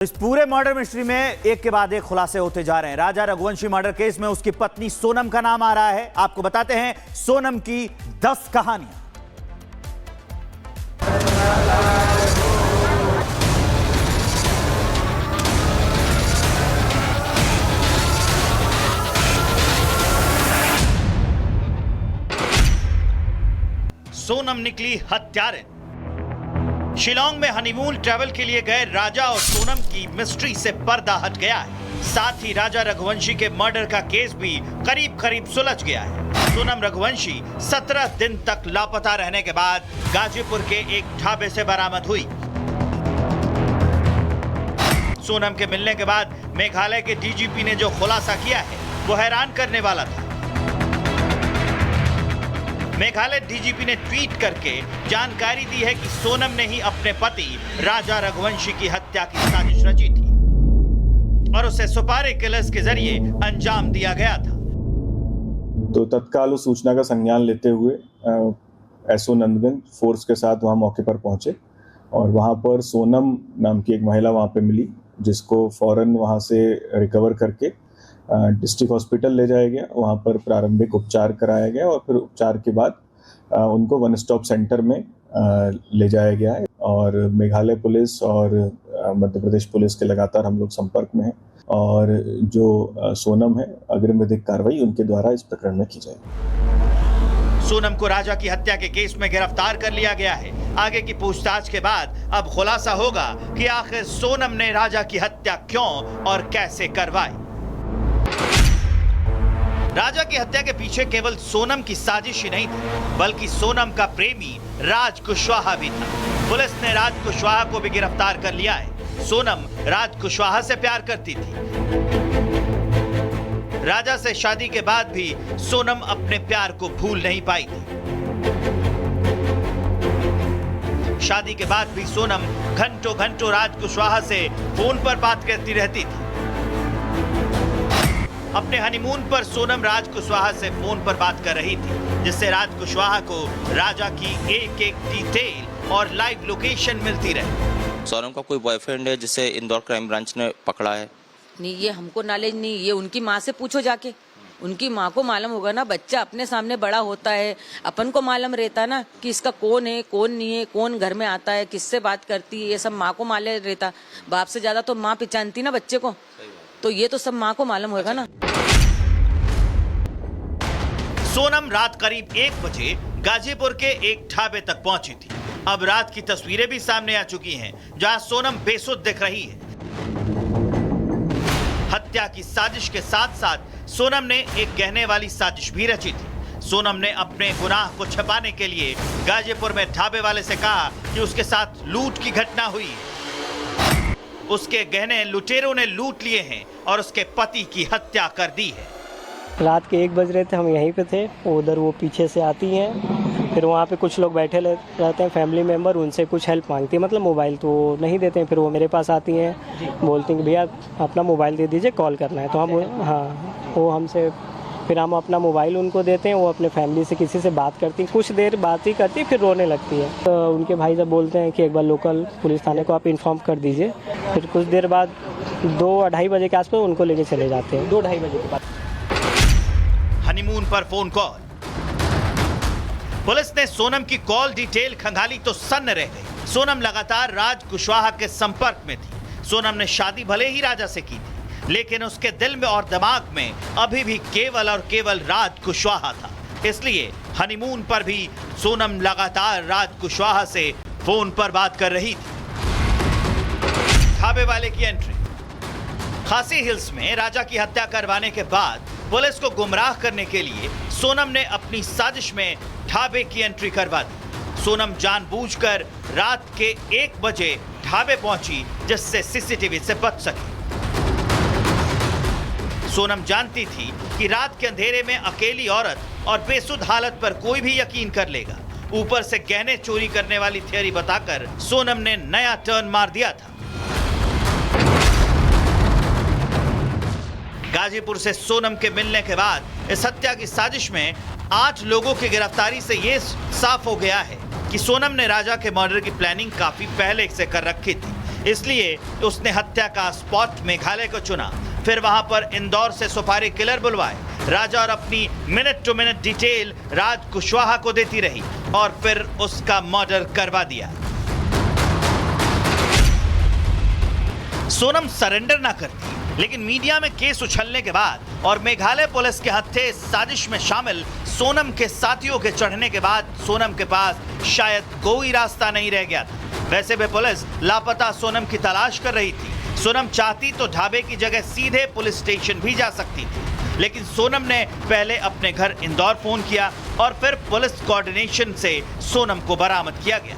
इस पूरे murder mystery में एक के बाद एक खुलासे होते जा रहे हैं। राजा रघुवंशी मर्डर केस में उसकी पत्नी सोनम का नाम आ रहा है। आपको बताते हैं सोनम की 10 कहानियां। सोनम निकली हत्यारिन। शिलांग में हनीमून ट्रैवल के लिए गए राजा और सोनम की मिस्ट्री से पर्दा हट गया है। साथ ही राजा रघुवंशी के मर्डर का केस भी करीब करीब सुलझ गया है। सोनम रघुवंशी 17 दिन तक लापता रहने के बाद गाजीपुर के एक ढाबे से बरामद हुई। सोनम के मिलने के बाद मेघालय के डीजीपी ने जो खुलासा किया है वो हैरान करने वाला था। मेघालय डीजीपी ने ट्वीट करके जानकारी दी है कि सोनम ने ही अपने पति राजा रघुवंशी की हत्या की साजिश रची थी और उसे सुपारी किलर्स के जरिए अंजाम दिया गया था। तो तत्काल उस सूचना का संज्ञान लेते हुए एसओ नंदगंज फोर्स के साथ वहां मौके पर पहुंचे और वहां पर सोनम नाम की एक महिला वहां पे मिली, जिसको फौरन वहां से रिकवर करके डिस्ट्रिक्ट हॉस्पिटल ले जाया गया। वहाँ पर प्रारंभिक उपचार कराया गया और फिर उपचार के बाद उनको वन स्टॉप सेंटर में ले जाया गया है। और मेघालय पुलिस और मध्य प्रदेश पुलिस के लगातार हम लोग संपर्क में हैं और जो सोनम है अग्रिम विधिक कार्रवाई उनके द्वारा इस प्रकरण में की जाएगी। सोनम को राजा की हत्या के केस में गिरफ्तार कर लिया गया है। आगे की पूछताछ के बाद अब खुलासा होगा कि आखिर सोनम ने राजा की हत्या क्यों और कैसे करवाई। राजा की हत्या के पीछे केवल सोनम की साजिश ही नहीं थी, बल्कि सोनम का प्रेमी राज कुशवाहा भी था। पुलिस ने राज कुशवाहा को भी गिरफ्तार कर लिया है। सोनम राज कुशवाहा से प्यार करती थी। राजा से शादी के बाद भी सोनम अपने प्यार को भूल नहीं पाई थी। शादी के बाद भी सोनम घंटों घंटों राज कुशवाहा से फोन पर बात करती रहती थी। अपने हनीमून पर सोनम राज कुशवाहा से फोन पर बात कर रही थी, जिससे राज कुशवाहा को राजा की एक एक डिटेल और लाइव लोकेशन मिलती रही। सोनम का कोई बॉयफ्रेंड है जिसे इंदौर क्राइम ब्रांच ने पकड़ा है? नहीं, ये हमको नॉलेज नहीं। ये उनकी माँ से पूछो जाके, उनकी माँ को मालूम होगा ना। बच्चा अपने सामने बड़ा होता है, अपन को मालूम रहता ना कि इसका कौन है कौन नहीं है, कौन घर में आता है, किससे बात करती है, ये सब माँ को मालूम रहता। बाप से ज्यादा तो माँ पहचानती ना बच्चे को, तो ये तो सब माँ को मालूम होगा ना। सोनम रात करीब 1 बजे गाजीपुर के एक ढाबे तक पहुंची थी। अब रात की तस्वीरें भी सामने आ चुकी हैं, जहां सोनम बेसुध दिख रही है। हत्या की साजिश के साथ साथ सोनम ने एक गहने वाली साजिश भी रची थी। सोनम ने अपने गुनाह को छिपाने के लिए गाजीपुर में ढाबे वाले से कहा कि उसके साथ लूट की घटना हुई। उसके गहने लुटेरों ने लूट लिए हैं और उसके पति की हत्या कर दी है। रात के 1 बज रहे थे, हम यहीं पे थे। उधर वो पीछे से आती हैं, फिर वहाँ पे कुछ लोग बैठे रहते हैं फैमिली मेम्बर, उनसे कुछ हेल्प मांगती है, मतलब मोबाइल तो नहीं देते हैं। फिर वो मेरे पास आती हैं, बोलती हैं कि भैया अपना मोबाइल दे दीजिए, कॉल करना है। तो हम वो हमसे फिर हम अपना मोबाइल उनको देते हैं। वो अपने फैमिली से किसी से बात करती, कुछ देर बात ही करती, फिर रोने लगती है। तो उनके भाई साहब बोलते हैं कि एक बार लोकल पुलिस थाने को आप इन्फॉर्म कर दीजिए। फिर कुछ देर बाद 2-2:30 बजे के आसपास उनको लेके चले जाते हैं। 2-2:30 बजे के बाद हनीमून पर फोन कॉल। पुलिस ने सोनम की कॉल डिटेल खंगाली तो सन्न रह गई। सोनम लगातार राज कुशवाहा के संपर्क में थी। सोनम ने शादी भले ही राजा से की थी, लेकिन उसके दिल में और दिमाग में अभी भी केवल और केवल राज कुशवाहा था। इसलिए हनीमून पर भी सोनम लगातार राज कुशवाहा से फोन पर बात कर रही थी। ढाबे वाले की एंट्री। खासी हिल्स में राजा की हत्या करवाने के बाद पुलिस को गुमराह करने के लिए सोनम ने अपनी साजिश में ढाबे की एंट्री करवा दी। सोनम जानबूझकर रात के 1 बजे ढाबे पहुंची, जिससे सीसीटीवी से बच सके। सोनम जानती थी कि रात के अंधेरे में अकेली औरत और बेसुध हालत पर कोई भी यकीन कर लेगा। ऊपर से गहने चोरी करने वाली थियरी बताकर सोनम ने नया टर्न मार दिया था। गाजीपुर से सोनम के मिलने के बाद इस हत्या की साजिश में 8 लोगों की गिरफ्तारी से ये साफ हो गया है कि सोनम ने राजा के मर्डर की प्लानिंग काफी पहले से कर रखी थी। इसलिए उसने हत्या का स्पॉट मेघालय को चुना। फिर वहां पर इंदौर से सुपारी किलर बुलवाए। राजा और अपनी मिनट टू मिनट डिटेल राज कुशवाहा को देती रही और फिर उसका मर्डर करवा दिया। सोनम सरेंडर ना करती, लेकिन मीडिया में केस उछलने के बाद और मेघालय पुलिस के हत्थे साजिश में शामिल सोनम के साथियों के चढ़ने के बाद सोनम के पास शायद कोई रास्ता नहीं रह गया था। वैसे भी पुलिस लापता सोनम की तलाश कर रही थी। सोनम चाहती तो ढाबे की जगह सीधे पुलिस स्टेशन भी जा सकती थी, लेकिन सोनम ने पहले अपने घर इंदौर फोन किया और फिर पुलिस कोऑर्डिनेशन से सोनम को बरामद किया गया।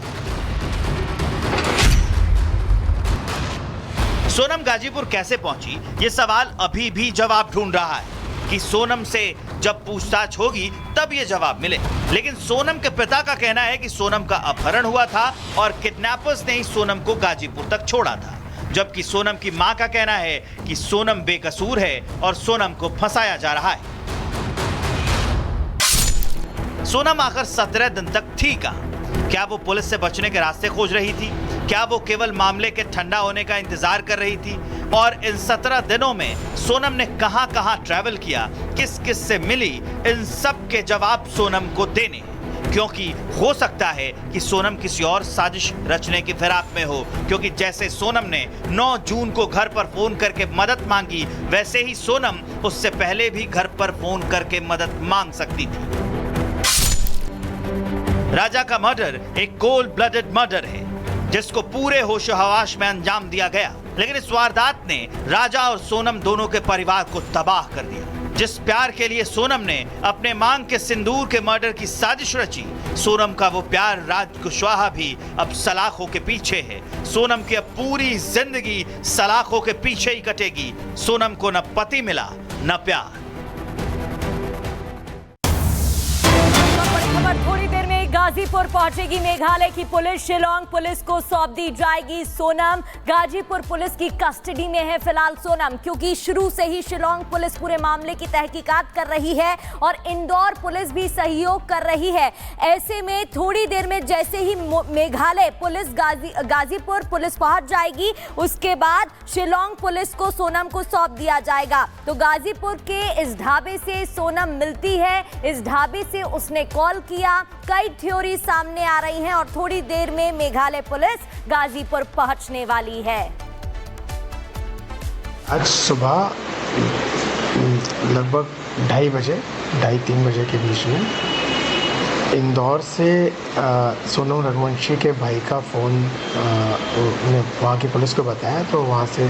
सोनम गाजीपुर कैसे पहुंची, ये सवाल अभी भी जवाब ढूंढ रहा है कि सोनम से जब पूछताछ होगी तब ये जवाब मिले। लेकिन सोनम के पिता का कहना है कि सोनम का अपहरण हुआ था और किडनैपर्स ने ही सोनम को गाजीपुर तक छोड़ा था, जबकि सोनम की मां का कहना है कि सोनम बेकसूर है और सोनम को फंसाया जा रहा है। सोनम आखिर 17 दिन तक थी कहां? क्या वो पुलिस से बचने के रास्ते खोज रही थी? क्या वो केवल मामले के ठंडा होने का इंतजार कर रही थी? और इन 17 दिनों में सोनम ने कहां कहां ट्रैवल किया, किस किस से मिली, इन सब के जवाब सोनम को देने हैं। क्योंकि हो सकता है कि सोनम किसी और साजिश रचने की फिराक में हो, क्योंकि जैसे सोनम ने 9 जून को घर पर फोन करके मदद मांगी, वैसे ही सोनम उससे पहले भी घर पर फोन करके मदद मांग सकती थी। राजा का मर्डर एक कोल्ड ब्लडेड मर्डर है जिसको पूरे होशो हवास में अंजाम दिया गया, लेकिन इस वारदात ने राजा और सोनम दोनों के परिवार को तबाह कर दिया। जिस प्यार के लिए सोनम ने अपने मांग के सिंदूर के मर्डर की साजिश रची, सोनम का वो प्यार राज कुशवाहा भी अब सलाखों के पीछे है। सोनम की अब पूरी जिंदगी सलाखों के पीछे ही कटेगी। सोनम को न पति मिला न प्यार। थोड़ी देर में गाजीपुर पहुंचेगी मेघालय की पुलिस। शिलोंग पुलिस को सौंप दी जाएगी सोनम। गाजीपुर पुलिस की कस्टडी में है फिलहाल सोनम, क्योंकि शुरू से ही शिलोंग पुलिस पूरे मामले की तहकीकात कर रही है और इंदौर पुलिस भी सहयोग कर रही है। ऐसे में थोड़ी देर में जैसे ही मेघालय पुलिस गाजीपुर पुलिस पहुंच जाएगी, उसके बाद शिलोंग पुलिस को सोनम को सौंप दिया जाएगा। तो गाजीपुर के इस ढाबे से सोनम मिलती है, इस ढाबे से उसने कॉल किया। कई थ्योरी सामने आ रही हैं और थोड़ी देर में मेघालय पुलिस गाजीपुर पहुंचने वाली है। आज सुबह लगभग 2:30-3 बजे के बीच में इंदौर से सोनम रघुवंशी के भाई का फ़ोन ने वहाँ की पुलिस को बताया, तो वहाँ से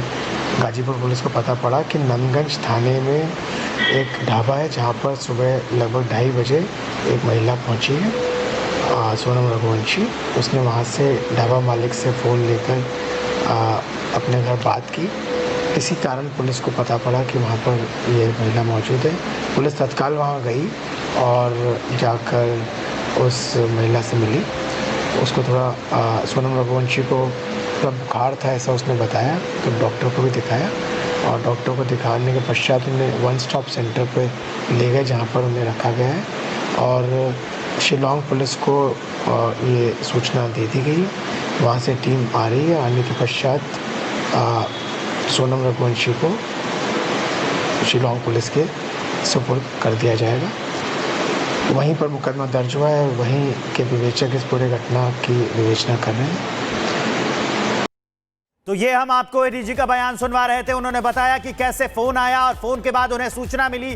गाजीपुर पुलिस को पता पड़ा कि नंदगंज थाने में एक ढाबा है जहाँ पर सुबह लगभग 2:30 बजे एक महिला पहुँची है, सोनम रघुवंशी। उसने वहाँ से ढाबा मालिक से फ़ोन लेकर अपने घर बात की। किसी कारण पुलिस को पता पड़ा कि वहाँ पर ये महिला मौजूद है। पुलिस तत्काल वहाँ गई और जाकर उस महिला से मिली। उसको थोड़ा सोनम रघुवंशी को थोड़ा बुखार था ऐसा उसने बताया, तो डॉक्टर को भी दिखाया और डॉक्टर को दिखाने के पश्चात उन्हें वन स्टॉप सेंटर पे ले गए जहाँ पर उन्हें रखा गया है और शिलोंग पुलिस को ये सूचना दे दी गई। वहाँ से टीम आ रही है। आने के पश्चात सोनम रघुवंशी को शिलोंग पुलिस के सुपुर्द कर दिया जाएगा। वहीं पर मुकदमा दर्ज हुआ है, वहीं के विवेचक इस पूरे घटना की विवेचना कर रहे हैं। तो ये हम आपको एडीजी का बयान सुनवा रहे थे। उन्होंने बताया कि कैसे फोन आया और फोन के बाद उन्हें सूचना मिली